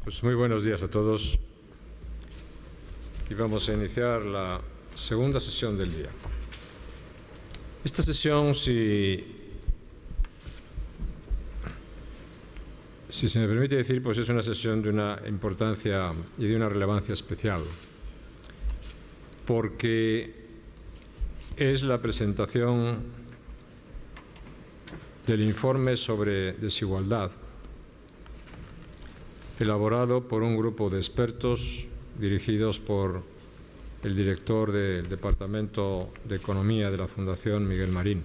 Pues muy buenos días a todos y vamos a iniciar la segunda sesión del día. Esta sesión, si se me permite decir, pues es una sesión de una importancia y de una relevancia especial, porque es la presentación del informe sobre desigualdad elaborado por un grupo de expertos dirigidos por el director del Departamento de Economía de la Fundación Miguel Marín.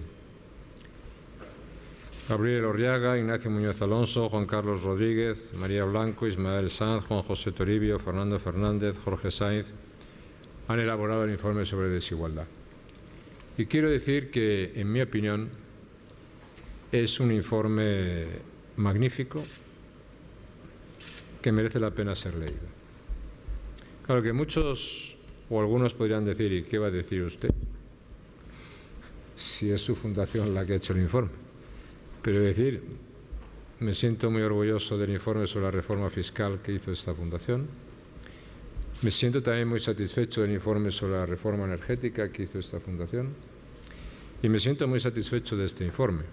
Gabriel Orriaga, Ignacio Muñoz Alonso, Juan Carlos Rodríguez, María Blanco, Ismael Sanz, Juan José Toribio, Fernando Fernández, Jorge Sainz han elaborado el informe sobre desigualdad. Y quiero decir que, en mi opinión, es un informe magnífico que merece la pena ser leído. Claro que muchos o algunos podrían decir, ¿y qué va a decir usted? Si es su fundación la que ha hecho el informe. Pero decir, me siento muy orgulloso del informe sobre la reforma fiscal que hizo esta fundación. Me siento también muy satisfecho del informe sobre la reforma energética que hizo esta fundación. Y me siento muy satisfecho de este informe.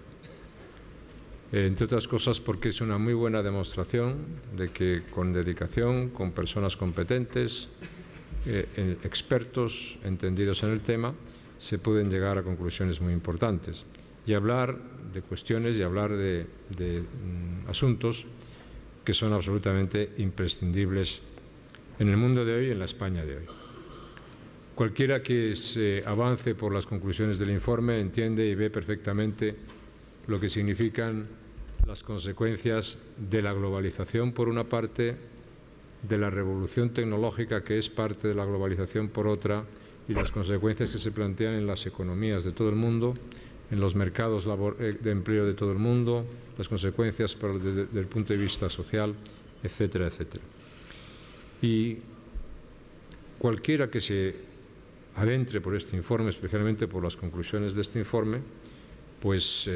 Entre otras cosas porque es una muy buena demostración de que con dedicación, con personas competentes, expertos, entendidos en el tema, se pueden llegar a conclusiones muy importantes y hablar de cuestiones y hablar de asuntos que son absolutamente imprescindibles en el mundo de hoy y en la España de hoy. Cualquiera que se avance por las conclusiones del informe entiende y ve perfectamente lo que significan las consecuencias de la globalización, por una parte, de la revolución tecnológica, que es parte de la globalización, por otra, y las consecuencias que se plantean en las economías de todo el mundo, en los mercados de empleo de todo el mundo, las consecuencias desde el punto de vista social, etcétera, etcétera. Y cualquiera que se adentre por este informe, especialmente por las conclusiones de este informe, pues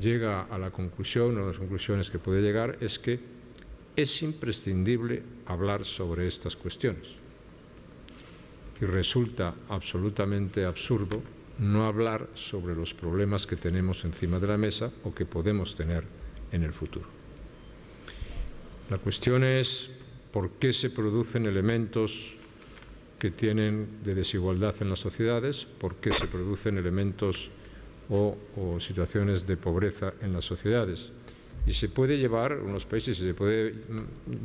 llega a la conclusión, una de las conclusiones que puede llegar es que es imprescindible hablar sobre estas cuestiones. Y resulta absolutamente absurdo no hablar sobre los problemas que tenemos encima de la mesa o que podemos tener en el futuro. La cuestión es por qué se producen elementos que tienen de desigualdad en las sociedades, por qué se producen elementos o situaciones de pobreza en las sociedades. Y se puede llevar, en unos países se puede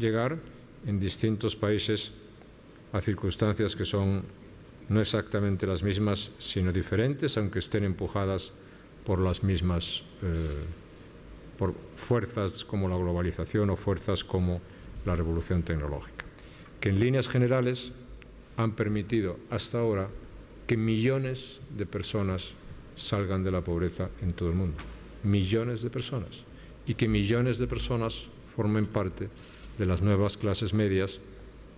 llegar en distintos países a circunstancias que son no exactamente las mismas, sino diferentes, aunque estén empujadas por las mismas, por fuerzas como la globalización o fuerzas como la revolución tecnológica, que en líneas generales han permitido hasta ahora que millones de personas salgan de la pobreza en todo el mundo, millones de personas, y que millones de personas formen parte de las nuevas clases medias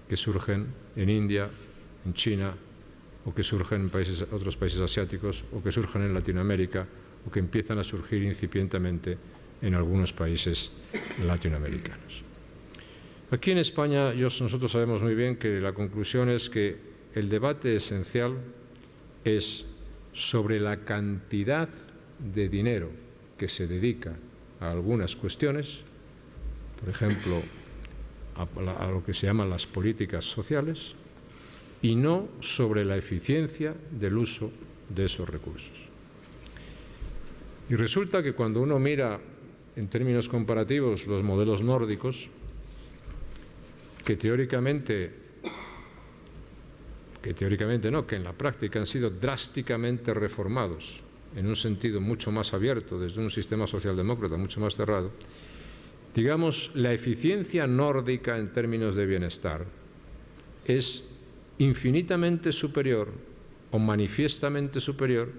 que surgen en India, en China, o que surgen en otros países asiáticos, o que surgen en Latinoamérica, o que empiezan a surgir incipientemente en algunos países latinoamericanos. Aquí en España nosotros sabemos muy bien que la conclusión es que el debate esencial es sobre la cantidad de dinero que se dedica a algunas cuestiones, por ejemplo, a lo que se llaman las políticas sociales, y no sobre la eficiencia del uso de esos recursos. Y resulta que cuando uno mira en términos comparativos los modelos nórdicos, que teóricamente no, que en la práctica han sido drásticamente reformados en un sentido mucho más abierto, desde un sistema socialdemócrata mucho más cerrado, digamos, la eficiencia nórdica en términos de bienestar es infinitamente superior o manifiestamente superior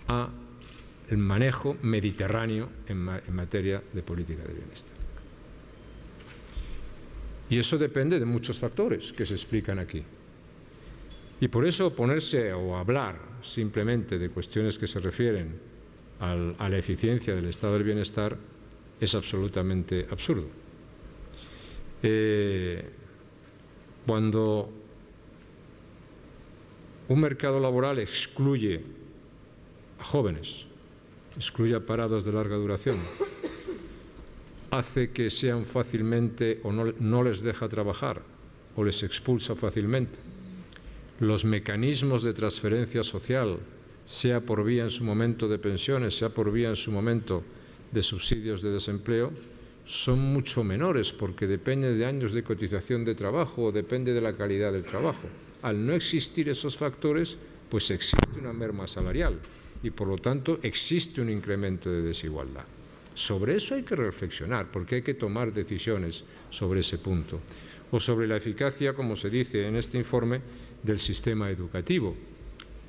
al manejo mediterráneo en materia de política de bienestar. Y eso depende de muchos factores que se explican aquí. Y por eso ponerse o hablar simplemente de cuestiones que se refieren a la eficiencia del estado del bienestar es absolutamente absurdo. Cuando un mercado laboral excluye a jóvenes, excluye a parados de larga duración, hace que sean fácilmente o no les deja trabajar o les expulsa fácilmente, los mecanismos de transferencia social, sea por vía en su momento de pensiones, sea por vía en su momento de subsidios de desempleo, son mucho menores porque depende de años de cotización de trabajo o depende de la calidad del trabajo. Al no existir esos factores, pues existe una merma salarial y por lo tanto existe un incremento de desigualdad. Sobre eso hay que reflexionar porque hay que tomar decisiones sobre ese punto. O sobre la eficacia, como se dice en este informe, del sistema educativo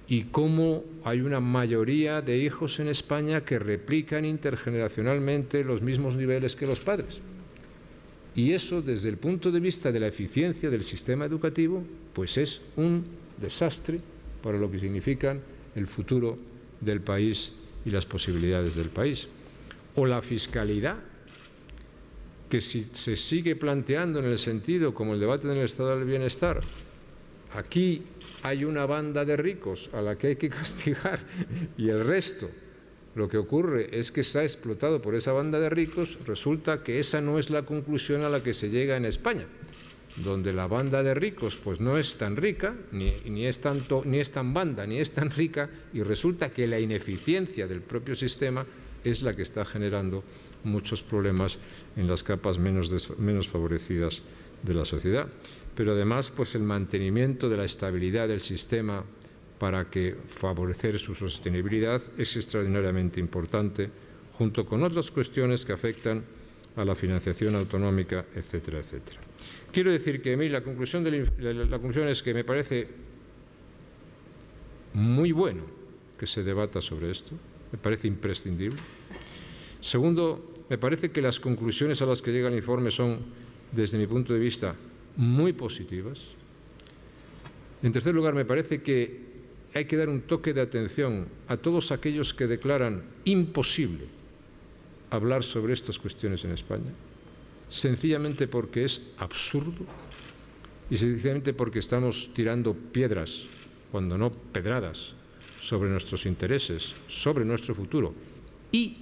y cómo hay una mayoría de hijos en España que replican intergeneracionalmente los mismos niveles que los padres. Y eso, desde el punto de vista de la eficiencia del sistema educativo, pues es un desastre para lo que significan el futuro del país y las posibilidades del país. O la fiscalidad, que si se sigue planteando en el sentido como el debate del estado del bienestar, aquí hay una banda de ricos a la que hay que castigar y el resto, lo que ocurre es que está explotado por esa banda de ricos, resulta que esa no es la conclusión a la que se llega en España, donde la banda de ricos pues no es tan rica, ni es tan banda, ni es tan rica, y resulta que la ineficiencia del propio sistema es la que está generando muchos problemas en las capas menos favorecidas de la sociedad. Pero además, pues el mantenimiento de la estabilidad del sistema para que favorecer su sostenibilidad es extraordinariamente importante, junto con otras cuestiones que afectan a la financiación autonómica, etcétera, etcétera. Quiero decir que a mí la conclusión es que me parece muy bueno que se debata sobre esto, me parece imprescindible. Segundo, me parece que las conclusiones a las que llega el informe son, desde mi punto de vista, muy positivas. En tercer lugar, me parece que hay que dar un toque de atención a todos aquellos que declaran imposible hablar sobre estas cuestiones en España, sencillamente porque es absurdo y sencillamente porque estamos tirando piedras, cuando no pedradas, sobre nuestros intereses, sobre nuestro futuro y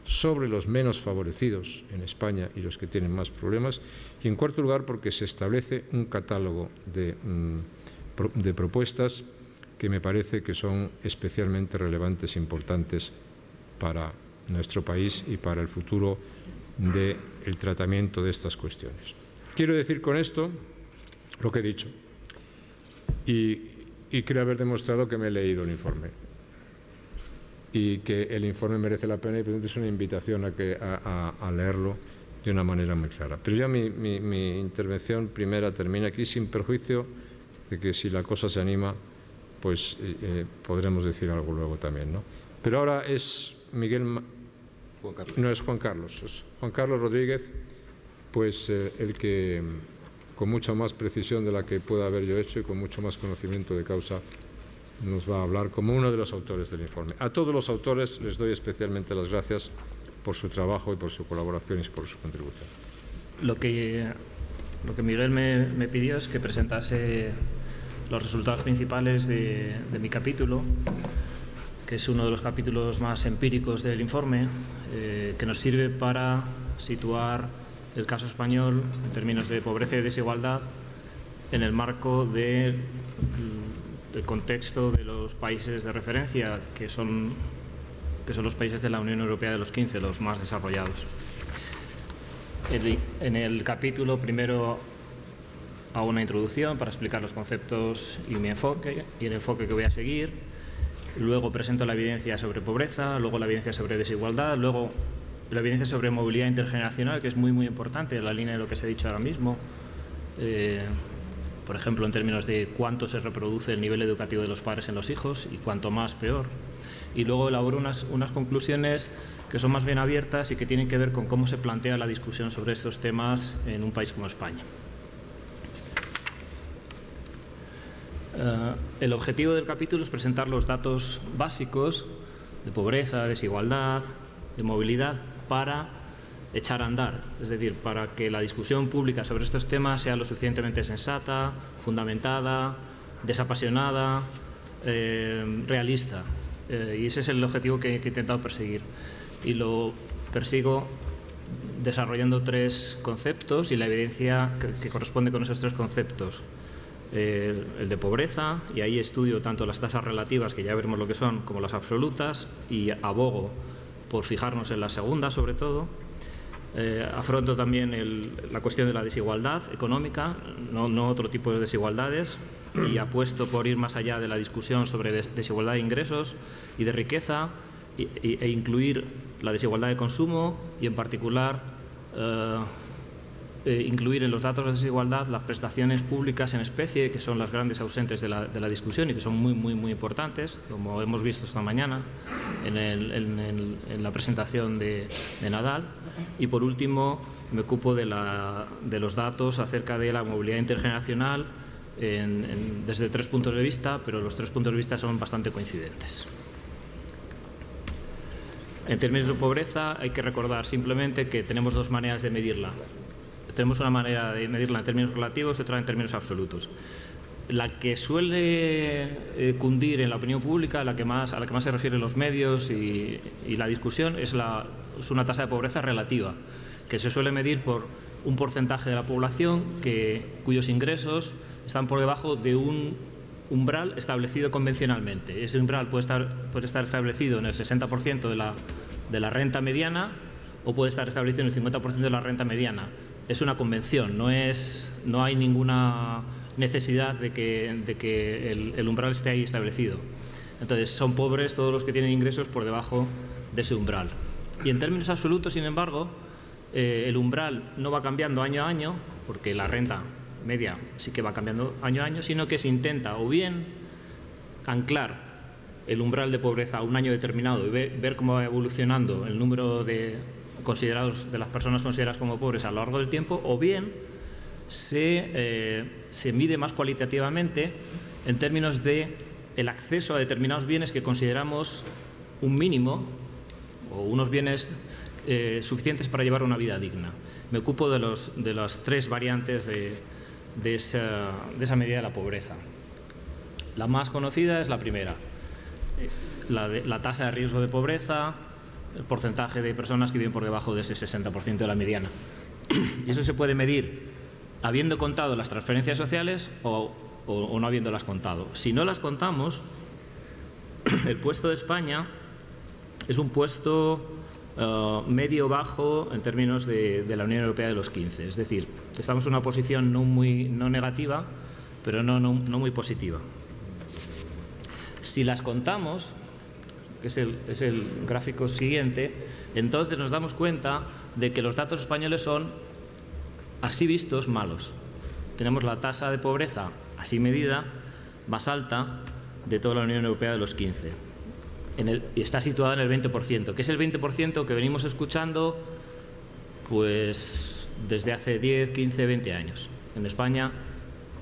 sobre los menos favorecidos en España y los que tienen más problemas. Y en cuarto lugar, porque se establece un catálogo de propuestas que me parece que son especialmente relevantes e importantes para nuestro país y para el futuro del tratamiento de estas cuestiones. Quiero decir con esto lo que he dicho y creo haber demostrado que me he leído el informe y que el informe merece la pena y por lo tanto es una invitación a leerlo de una manera muy clara. Pero ya mi intervención primera termina aquí, sin perjuicio de que si la cosa se anima, pues podremos decir algo luego también, ¿no? Pero ahora es no es Juan Carlos, es Juan Carlos Rodríguez, pues el que con mucha más precisión de la que pueda haber yo hecho y con mucho más conocimiento de causa nos va a hablar como uno de los autores del informe. A todos los autores les doy especialmente las gracias por su trabajo y por su colaboración y por su contribución. Lo que Miguel me pidió es que presentase los resultados principales de mi capítulo, que es uno de los capítulos más empíricos del informe, que nos sirve para situar el caso español en términos de pobreza y desigualdad en el marco del contexto de los países de referencia, que son los países de la Unión Europea de los 15, los más desarrollados. En el capítulo primero hago una introducción para explicar los conceptos y mi enfoque y el enfoque que voy a seguir. Luego presento la evidencia sobre pobreza, luego la evidencia sobre desigualdad, luego la evidencia sobre movilidad intergeneracional, que es muy importante en la línea de lo que se ha dicho ahora mismo. Por ejemplo, en términos de cuánto se reproduce el nivel educativo de los padres en los hijos y cuanto más, peor. Y luego elaboro unas conclusiones que son más bien abiertas y que tienen que ver con cómo se plantea la discusión sobre estos temas en un país como España. El objetivo del capítulo es presentar los datos básicos de pobreza, desigualdad, de movilidad, para echar a andar, es decir, para que la discusión pública sobre estos temas sea lo suficientemente sensata, fundamentada, desapasionada, realista. Y ese es el objetivo que he intentado perseguir. Y lo persigo desarrollando 3 conceptos y la evidencia que corresponde con esos 3 conceptos. El de pobreza, y ahí estudio tanto las tasas relativas, que ya veremos lo que son, como las absolutas, y abogo por fijarnos en la segunda sobre todo. Afronto también la cuestión de la desigualdad económica, no otro tipo de desigualdades, y apuesto por ir más allá de la discusión sobre desigualdad de ingresos y de riqueza, e incluir la desigualdad de consumo y, en particular, incluir en los datos de desigualdad las prestaciones públicas en especie, que son las grandes ausentes de la discusión y que son muy importantes, como hemos visto esta mañana en la presentación de Nadal. Y, por último, me ocupo de los datos acerca de la movilidad intergeneracional desde 3 puntos de vista, pero los 3 puntos de vista son bastante coincidentes. En términos de pobreza, hay que recordar simplemente que tenemos 2 maneras de medirla. Tenemos una manera de medirla en términos relativos y otra en términos absolutos. La que suele cundir en la opinión pública, a la que más se refieren los medios y la discusión, es una tasa de pobreza relativa, que se suele medir por un porcentaje de la población cuyos ingresos están por debajo de un umbral establecido convencionalmente. Ese umbral puede estar establecido en el 60% de la renta mediana, o puede estar establecido en el 50% de la renta mediana. Es una convención, no hay ninguna necesidad de que el umbral esté ahí establecido. Entonces, son pobres todos los que tienen ingresos por debajo de ese umbral. Y en términos absolutos, sin embargo, el umbral no va cambiando año a año, porque la renta media sí que va cambiando año a año, sino que se intenta o bien anclar el umbral de pobreza a un año determinado y ver cómo va evolucionando el número de las personas consideradas como pobres a lo largo del tiempo, o bien se mide más cualitativamente en términos de el acceso a determinados bienes que consideramos un mínimo o unos bienes suficientes para llevar una vida digna. Me ocupo de las 3 variantes de esa medida de la pobreza. La más conocida es la primera, la tasa de riesgo de pobreza, el porcentaje de personas que viven por debajo de ese 60% de la mediana. Y eso se puede medir habiendo contado las transferencias sociales o no habiéndolas contado. Si no las contamos, el puesto de España es un puesto medio-bajo en términos de la Unión Europea de los 15. Es decir, estamos en una posición no negativa, pero no muy positiva. Si las contamos, que es el gráfico siguiente, entonces nos damos cuenta de que los datos españoles son, así vistos, malos. Tenemos la tasa de pobreza, así medida, más alta de toda la Unión Europea de los 15. Y está situada en el 20%, que es el 20% que venimos escuchando pues desde hace 10, 15, 20 años. En España,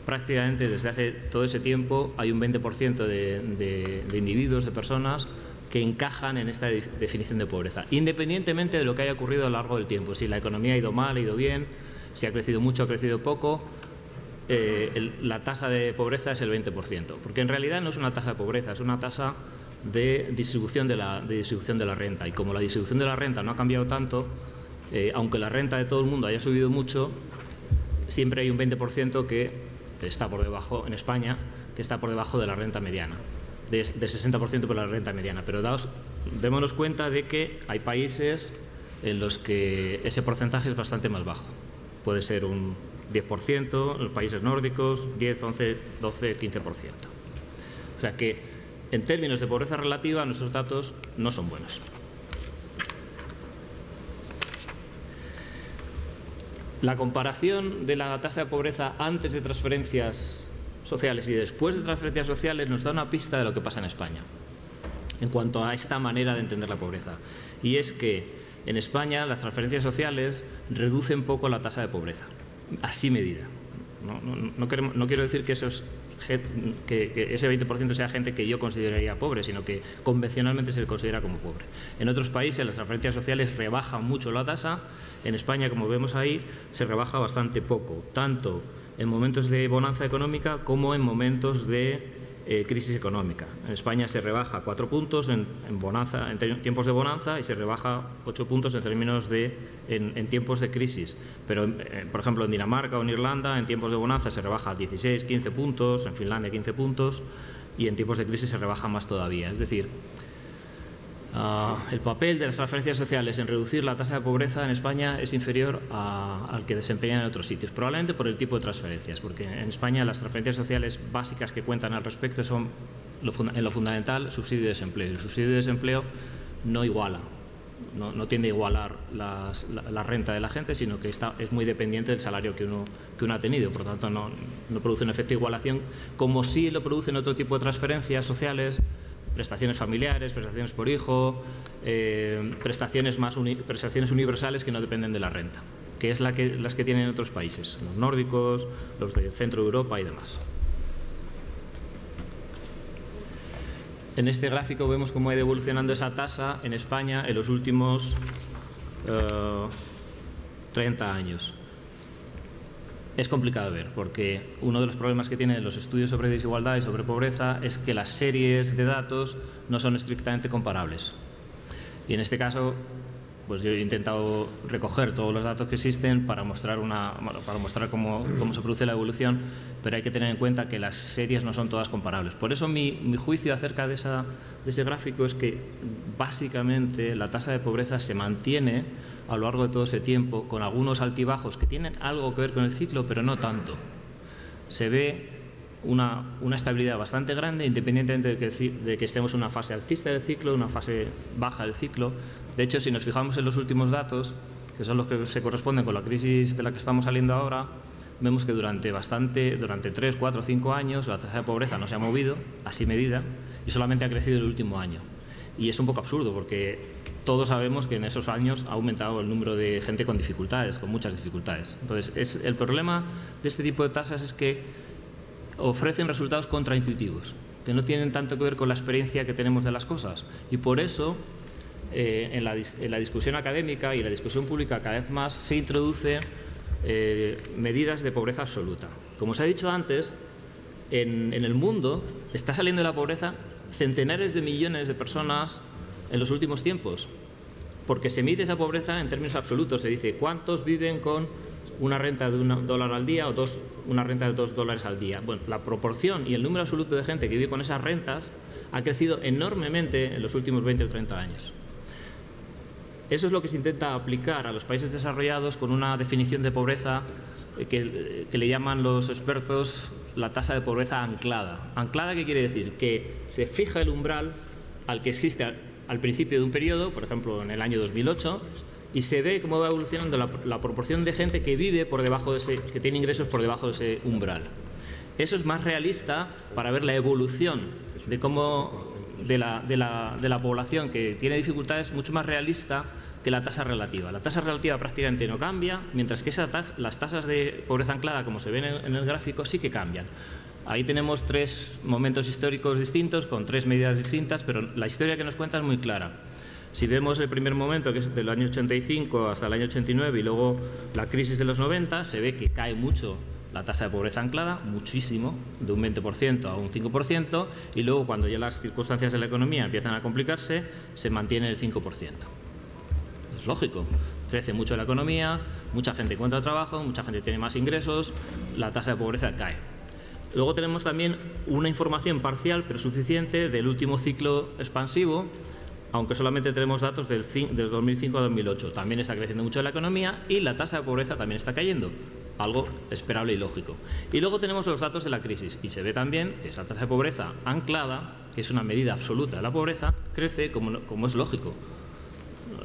prácticamente desde hace todo ese tiempo, hay un 20% de individuos, de personas, que encajan en esta definición de pobreza, independientemente de lo que haya ocurrido a lo largo del tiempo. Si la economía ha ido mal, ha ido bien, si ha crecido mucho, ha crecido poco, la tasa de pobreza es el 20%, porque en realidad no es una tasa de pobreza, es una tasa de distribución de la renta. Y como la distribución de la renta no ha cambiado tanto, aunque la renta de todo el mundo haya subido mucho, siempre hay un 20% que está por debajo, en España, que está por debajo de la renta mediana, del 60% por la renta mediana. Pero démonos cuenta de que hay países en los que ese porcentaje es bastante más bajo. Puede ser un 10%, en los países nórdicos 10, 11, 12, 15%. O sea que en términos de pobreza relativa nuestros datos no son buenos. La comparación de la tasa de pobreza antes de transferencias sociales y después de transferencias sociales nos da una pista de lo que pasa en España en cuanto a esta manera de entender la pobreza. Y es que en España las transferencias sociales reducen poco la tasa de pobreza, así medida. No quiero decir que eso es que ese 20% sea gente que yo consideraría pobre, sino que convencionalmente se le considera como pobre. En otros países las transferencias sociales rebajan mucho la tasa. En España, como vemos ahí, se rebaja bastante poco, tanto en momentos de bonanza económica como en momentos de crisis económica. En España se rebaja 4 puntos en tiempos de bonanza y se rebaja 8 puntos en tiempos de crisis. Pero, por ejemplo, en Dinamarca o en Irlanda, en tiempos de bonanza se rebaja 16, 15 puntos, en Finlandia 15 puntos y en tiempos de crisis se rebaja más todavía. Es decir, el papel de las transferencias sociales en reducir la tasa de pobreza en España es inferior al que desempeñan en otros sitios, probablemente por el tipo de transferencias, porque en España las transferencias sociales básicas que cuentan al respecto son, en lo fundamental, subsidio de desempleo. El subsidio de desempleo no iguala, no tiende a igualar la renta de la gente, sino que es muy dependiente del salario que uno ha tenido, por lo tanto no produce un efecto de igualación, como sí lo producen otro tipo de transferencias sociales, prestaciones familiares, prestaciones por hijo, prestaciones universales que no dependen de la renta, que es las que tienen otros países, los nórdicos, los del centro de Europa y demás. En este gráfico vemos cómo ha ido evolucionando esa tasa en España en los últimos 30 años. Es complicado de ver, porque uno de los problemas que tienen los estudios sobre desigualdad y sobre pobreza es que las series de datos no son estrictamente comparables. Y en este caso, pues yo he intentado recoger todos los datos que existen para mostrar cómo se produce la evolución, pero hay que tener en cuenta que las series no son todas comparables. Por eso mi juicio acerca de ese gráfico es que básicamente la tasa de pobreza se mantiene a lo largo de todo ese tiempo, con algunos altibajos que tienen algo que ver con el ciclo, pero no tanto. Se ve una estabilidad bastante grande, independientemente de que estemos en una fase alcista del ciclo, una fase baja del ciclo. De hecho, si nos fijamos en los últimos datos, que son los que se corresponden con la crisis de la que estamos saliendo ahora, vemos que durante 3, 4, 5 años la tasa de pobreza no se ha movido, así medida, y solamente ha crecido el último año. Y es un poco absurdo, porque todos sabemos que en esos años ha aumentado el número de gente con dificultades, con muchas dificultades. Entonces, el problema de este tipo de tasas es que ofrecen resultados contraintuitivos, que no tienen tanto que ver con la experiencia que tenemos de las cosas. Y por eso, en la discusión académica y en la discusión pública cada vez más se introduce medidas de pobreza absoluta. Como os he dicho antes, en el mundo está saliendo de la pobreza centenares de millones de personas en los últimos tiempos, porque se mide esa pobreza en términos absolutos. Se dice cuántos viven con una renta de $1 al día o una renta de $2 al día. Bueno, la proporción y el número absoluto de gente que vive con esas rentas ha crecido enormemente en los últimos 20 o 30 años. Eso es lo que se intenta aplicar a los países desarrollados con una definición de pobreza que le llaman los expertos la tasa de pobreza anclada. ¿Anclada qué quiere decir? Que se fija el umbral al que existe al principio de un periodo, por ejemplo en el año 2008, y se ve cómo va evolucionando la proporción de gente que vive por debajo de que tiene ingresos por debajo de ese umbral. Eso es más realista para ver la evolución de la población que tiene dificultades, mucho más realista que la tasa relativa. La tasa relativa prácticamente no cambia, mientras que las tasas de pobreza anclada, como se ven en el gráfico, sí que cambian. Ahí tenemos 3 momentos históricos distintos, con 3 medidas distintas, pero la historia que nos cuenta es muy clara. Si vemos el primer momento, que es del año 85 hasta el año 89, y luego la crisis de los 90, se ve que cae mucho la tasa de pobreza anclada, muchísimo, de un 20% a un 5%, y luego cuando ya las circunstancias de la economía empiezan a complicarse, se mantiene el 5%. Es lógico, crece mucho la economía, mucha gente encuentra trabajo, mucha gente tiene más ingresos, la tasa de pobreza cae. Luego tenemos también una información parcial, pero suficiente, del último ciclo expansivo, aunque solamente tenemos datos desde 2005 a 2008. También está creciendo mucho la economía y la tasa de pobreza también está cayendo, algo esperable y lógico. Y luego tenemos los datos de la crisis y se ve también que esa tasa de pobreza anclada, que es una medida absoluta de la pobreza, crece como es lógico.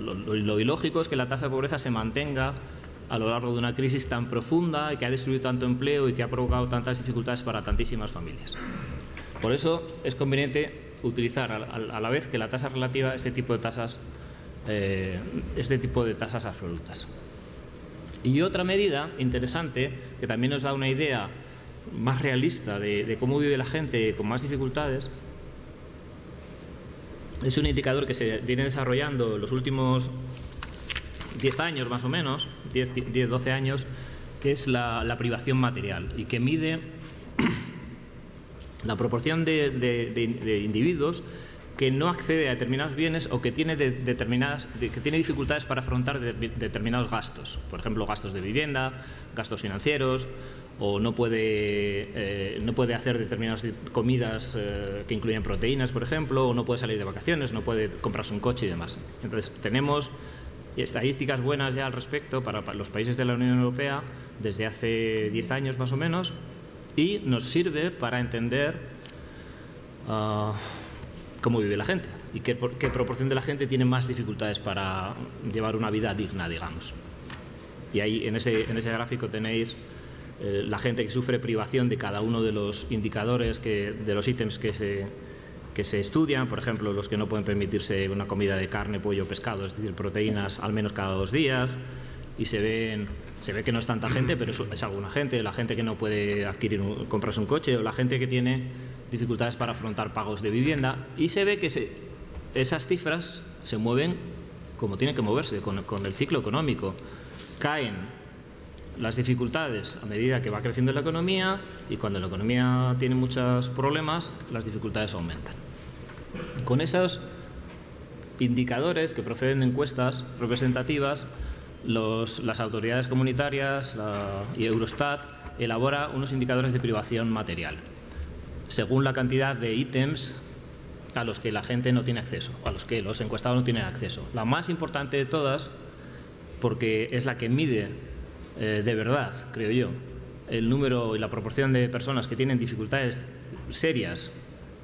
Lo ilógico es que la tasa de pobreza se mantenga a lo largo de una crisis tan profunda y que ha destruido tanto empleo y que ha provocado tantas dificultades para tantísimas familias. Por eso es conveniente utilizar a la vez que la tasa relativa este tipo de tasas absolutas. Y otra medida interesante que también nos da una idea más realista de cómo vive la gente con más dificultades, es un indicador que se viene desarrollando los últimos 10 años más o menos, 10-12 años, que es la privación material y que mide la proporción de individuos que no accede a determinados bienes o que tiene dificultades para afrontar determinados gastos, por ejemplo, gastos de vivienda, gastos financieros, o no puede hacer determinadas comidas que incluyen proteínas, por ejemplo, o no puede salir de vacaciones, no puede comprarse un coche y demás. Entonces, tenemos estadísticas buenas ya al respecto para los países de la Unión Europea desde hace 10 años más o menos, y nos sirve para entender cómo vive la gente y qué proporción de la gente tiene más dificultades para llevar una vida digna, digamos. Y ahí en ese gráfico tenéis la gente que sufre privación de cada uno de los indicadores, de los ítems que se estudian, por ejemplo, los que no pueden permitirse una comida de carne, pollo, pescado, es decir, proteínas al menos cada 2 días, y se ve que no es tanta gente, pero es alguna gente, la gente que no puede comprarse un coche, o la gente que tiene dificultades para afrontar pagos de vivienda, y se ve que esas cifras se mueven como tienen que moverse, con el ciclo económico. Caen las dificultades a medida que va creciendo la economía, y cuando la economía tiene muchos problemas, las dificultades aumentan. Con esos indicadores que proceden de encuestas representativas, las autoridades comunitarias y Eurostat elabora unos indicadores de privación material, según la cantidad de ítems a los que la gente no tiene acceso, a los que los encuestados no tienen acceso. La más importante de todas, porque es la que mide de verdad, creo yo, el número y la proporción de personas que tienen dificultades serias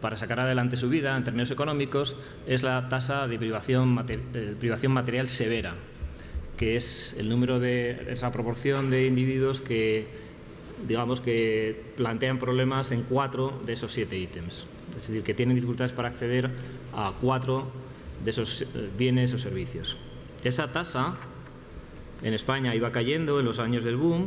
para sacar adelante su vida en términos económicos, es la tasa de privación material severa, que es el número de esa proporción de individuos que, digamos, que plantean problemas en 4 de esos 7 ítems. Es decir, que tienen dificultades para acceder a 4 de esos bienes o servicios. Esa tasa en España iba cayendo en los años del boom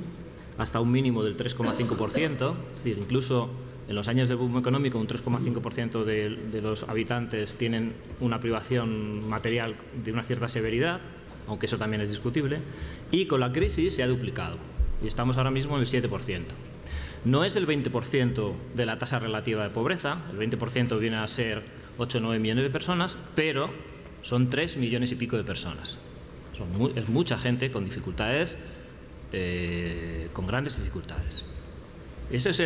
hasta un mínimo del 3,5%, es decir, incluso en los años del boom económico un 3,5% de los habitantes tienen una privación material de una cierta severidad, aunque eso también es discutible, y con la crisis se ha duplicado y estamos ahora mismo en el 7%. No es el 20% de la tasa relativa de pobreza, el 20% viene a ser 8 o 9 millones de personas, pero son 3 millones y pico de personas. Es mucha gente con dificultades, con grandes dificultades. Ese es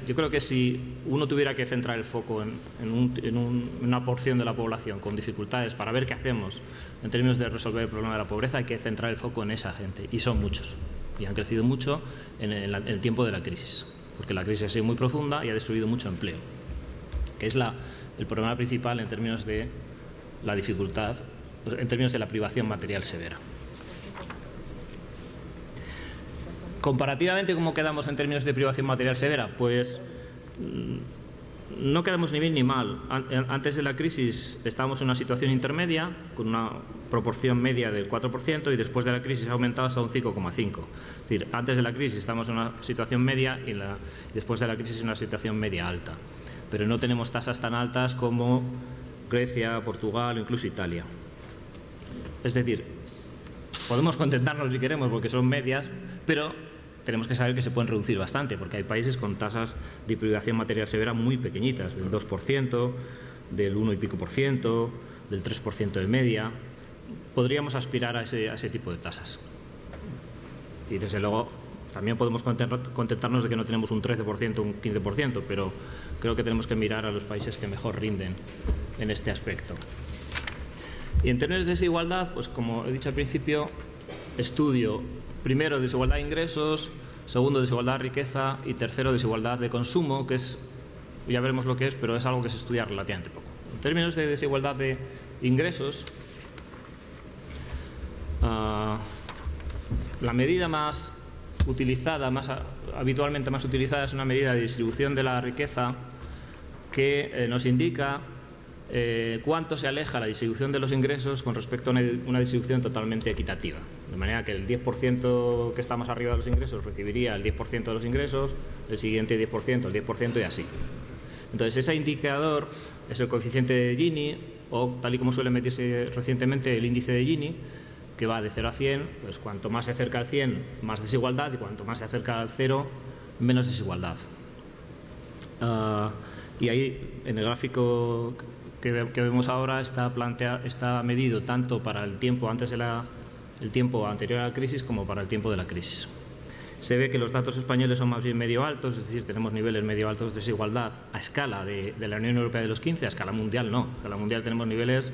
yo creo que si uno tuviera que centrar el foco en una porción de la población con dificultades para ver qué hacemos en términos de resolver el problema de la pobreza, hay que centrar el foco en esa gente, y son muchos, y han crecido mucho en el tiempo de la crisis, porque la crisis ha sido muy profunda y ha destruido mucho empleo, que es el problema principal en términos de la dificultad, en términos de la privación material severa. Comparativamente, ¿cómo quedamos en términos de privación material severa? Pues no quedamos ni bien ni mal. Antes de la crisis estábamos en una situación intermedia, con una proporción media del 4%, y después de la crisis ha aumentado hasta un 5,5%. Es decir, antes de la crisis estamos en una situación media y después de la crisis en una situación media alta. Pero no tenemos tasas tan altas como Grecia, Portugal o incluso Italia. Es decir, podemos contentarnos si queremos porque son medias, pero tenemos que saber que se pueden reducir bastante, porque hay países con tasas de privación material severa muy pequeñitas, del 2%, del 1 y pico por ciento, del 3% de media. Podríamos aspirar a ese tipo de tasas. Y desde luego también podemos contentarnos de que no tenemos un 13% o un 15%, pero creo que tenemos que mirar a los países que mejor rinden en este aspecto. Y en términos de desigualdad, pues como he dicho al principio, estudio primero desigualdad de ingresos, segundo desigualdad de riqueza y tercero desigualdad de consumo, que es, ya veremos lo que es, pero es algo que se estudia relativamente poco. En términos de desigualdad de ingresos, la medida más utilizada, habitualmente más utilizada, es una medida de distribución de la riqueza que nos indica cuánto se aleja la distribución de los ingresos con respecto a una distribución totalmente equitativa. De manera que el 10% que está más arriba de los ingresos recibiría el 10% de los ingresos, el siguiente 10%, el 10% y así. Entonces, ese indicador es el coeficiente de Gini, o tal y como suele medirse recientemente el índice de Gini, que va de 0 a 100, pues cuanto más se acerca al 100, más desigualdad, y cuanto más se acerca al 0, menos desigualdad. Y ahí, en el gráfico que vemos ahora, está medido tanto para el tiempo el tiempo anterior a la crisis como para el tiempo de la crisis. Se ve que los datos españoles son más bien medio altos, es decir, tenemos niveles medio altos de desigualdad a escala de la Unión Europea de los 15, a escala mundial no. A escala mundial tenemos niveles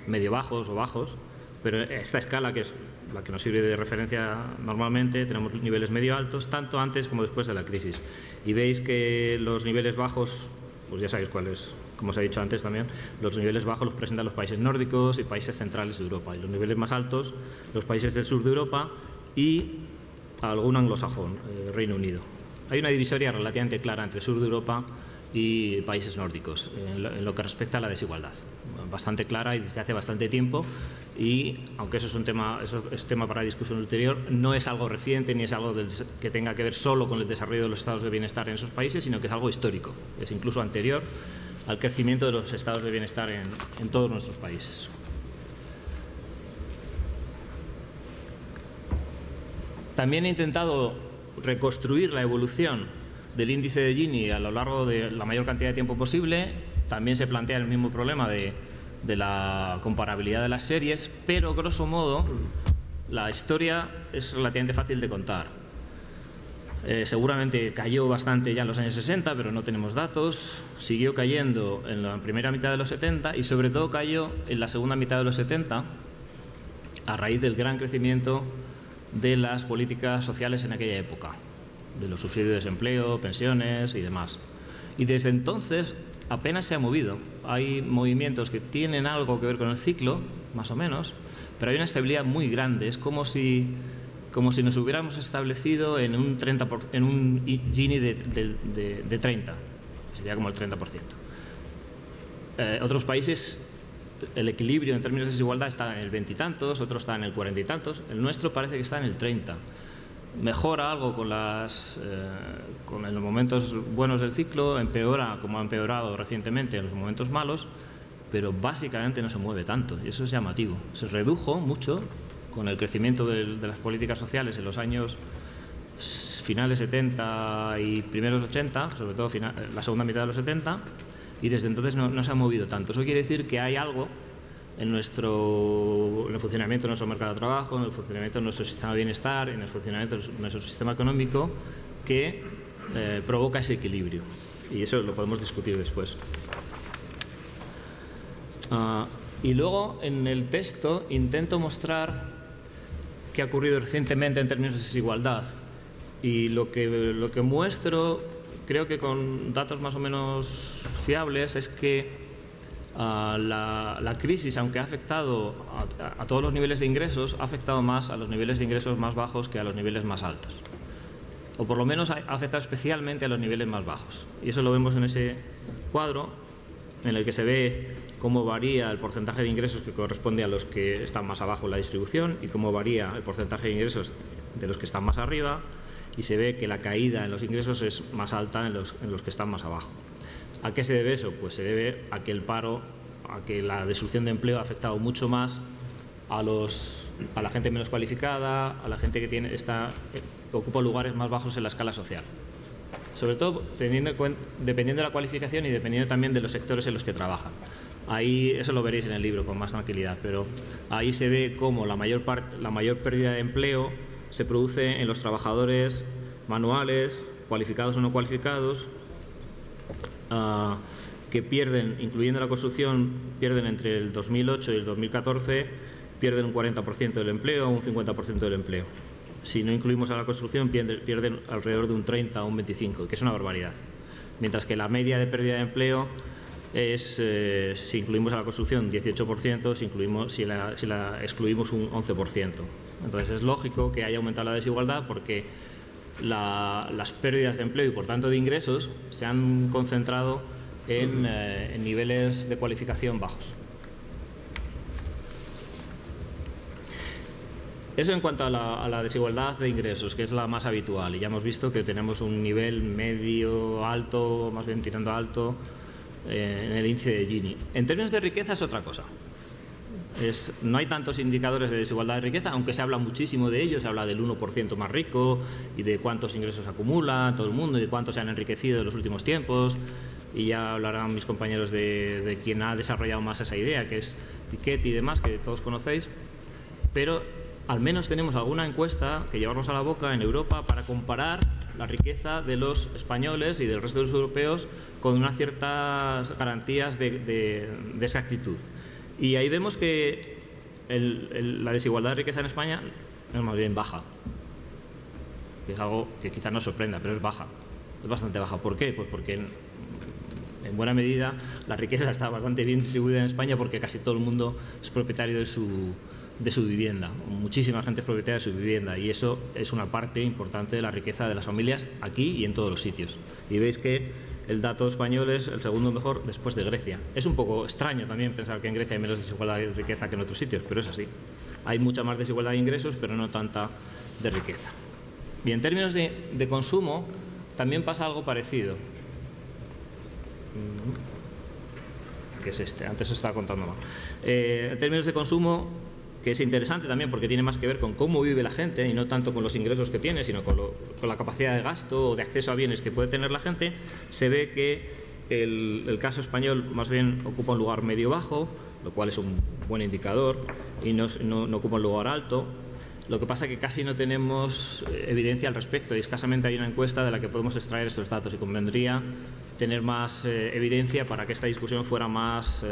medio bajos o bajos, pero esta escala, que es la que nos sirve de referencia normalmente, tenemos niveles medio altos, tanto antes como después de la crisis. Y veis que los niveles bajos, pues ya sabéis cuáles, como os he dicho antes también, los niveles bajos los presentan los países nórdicos y países centrales de Europa, y los niveles más altos, los países del sur de Europa y algún anglosajón, Reino Unido. Hay una divisoria relativamente clara entre sur de Europa y países nórdicos en lo que respecta a la desigualdad, bastante clara y desde hace bastante tiempo, y aunque eso es tema para discusión ulterior, no es algo reciente ni es algo que tenga que ver solo con el desarrollo de los estados de bienestar en esos países, sino que es algo histórico, es incluso anterior al crecimiento de los estados de bienestar en todos nuestros países. También he intentado reconstruir la evolución del índice de Gini a lo largo de la mayor cantidad de tiempo posible. También se plantea el mismo problema de la comparabilidad de las series, pero grosso modo la historia es relativamente fácil de contar. Seguramente cayó bastante ya en los años 60, pero no tenemos datos. Siguió cayendo en la primera mitad de los 70 y sobre todo cayó en la segunda mitad de los 70 a raíz del gran crecimiento de las políticas sociales en aquella época, de los subsidios de desempleo, pensiones y demás. Y desde entonces apenas se ha movido. Hay movimientos que tienen algo que ver con el ciclo, más o menos, pero hay una estabilidad muy grande. Es como si nos hubiéramos establecido en un Gini de 30, sería como el 30%. Otros países, el equilibrio en términos de desigualdad está en el 20 y tantos, otros está en el 40 y tantos, el nuestro parece que está en el 30. Mejora algo con los momentos buenos del ciclo, empeora como ha empeorado recientemente en los momentos malos, pero básicamente no se mueve tanto, y eso es llamativo. Se redujo mucho con el crecimiento de las políticas sociales en los años finales 70 y primeros 80, sobre todo la segunda mitad de los 70, y desde entonces no se ha movido tanto. Eso quiere decir que hay algo en el funcionamiento de nuestro mercado de trabajo, en el funcionamiento de nuestro sistema de bienestar, en el funcionamiento de nuestro sistema económico, que provoca ese equilibrio. Y eso lo podemos discutir después. Y luego, en el texto, intento mostrar qué ha ocurrido recientemente en términos de desigualdad. Y lo que muestro, creo que con datos más o menos fiables, es que la crisis, aunque ha afectado a todos los niveles de ingresos, ha afectado más a los niveles de ingresos más bajos que a los niveles más altos. O por lo menos ha afectado especialmente a los niveles más bajos. Y eso lo vemos en ese cuadro, en el que se ve cómo varía el porcentaje de ingresos que corresponde a los que están más abajo en la distribución y cómo varía el porcentaje de ingresos de los que están más arriba, y se ve que la caída en los ingresos es más alta en los que están más abajo. ¿A qué se debe eso? Pues se debe a que el paro, a que la destrucción de empleo ha afectado mucho más a la gente menos cualificada, a la gente que ocupa lugares más bajos en la escala social. Sobre todo dependiendo de la cualificación y dependiendo también de los sectores en los que trabajan. Ahí, eso lo veréis en el libro con más tranquilidad, pero ahí se ve cómo la mayor pérdida de empleo se produce en los trabajadores manuales, cualificados o no cualificados, que pierden, incluyendo la construcción, pierden entre el 2008 y el 2014, pierden un 40% del empleo o un 50% del empleo. Si no incluimos a la construcción, pierden alrededor de un 30 o un 25%, que es una barbaridad. Mientras que la media de pérdida de empleo es, si incluimos a la construcción, 18%, si la excluimos, un 11%. Entonces es lógico que haya aumentado la desigualdad, porque las pérdidas de empleo y por tanto de ingresos se han concentrado en niveles de cualificación bajos. Eso en cuanto a la desigualdad de ingresos, que es la más habitual, y ya hemos visto que tenemos un nivel medio alto, más bien tirando alto, en el índice de Gini. En términos de riqueza es otra cosa. No hay tantos indicadores de desigualdad de riqueza, aunque se habla muchísimo de ello, se habla del 1% más rico y de cuántos ingresos acumula todo el mundo y de cuántos se han enriquecido en los últimos tiempos, y ya hablarán mis compañeros de quien ha desarrollado más esa idea, que es Piketty y demás, que todos conocéis, pero al menos tenemos alguna encuesta que llevarnos a la boca en Europa para comparar la riqueza de los españoles y del resto de los europeos con unas ciertas garantías de exactitud. Y ahí vemos que la desigualdad de riqueza en España es más bien baja. Es algo que quizás nos sorprenda, pero es baja. Es bastante baja. ¿Por qué? Pues porque en buena medida la riqueza está bastante bien distribuida en España, porque casi todo el mundo es propietario de su vivienda. Muchísima gente es propietaria de su vivienda, y eso es una parte importante de la riqueza de las familias aquí y en todos los sitios. Y veis que el dato español es el segundo mejor después de Grecia. Es un poco extraño también pensar que en Grecia hay menos desigualdad de riqueza que en otros sitios, pero es así. Hay mucha más desigualdad de ingresos, pero no tanta de riqueza. Y en términos de consumo también pasa algo parecido. ¿Qué es este? Antes os estaba contando mal. En términos de consumo, que es interesante también porque tiene más que ver con cómo vive la gente y no tanto con los ingresos que tiene, sino con la capacidad de gasto o de acceso a bienes que puede tener la gente, se ve que el caso español más bien ocupa un lugar medio-bajo, lo cual es un buen indicador, y no ocupa un lugar alto. Lo que pasa es que casi no tenemos evidencia al respecto, y escasamente hay una encuesta de la que podemos extraer estos datos, y convendría tener más evidencia para que esta discusión fuera más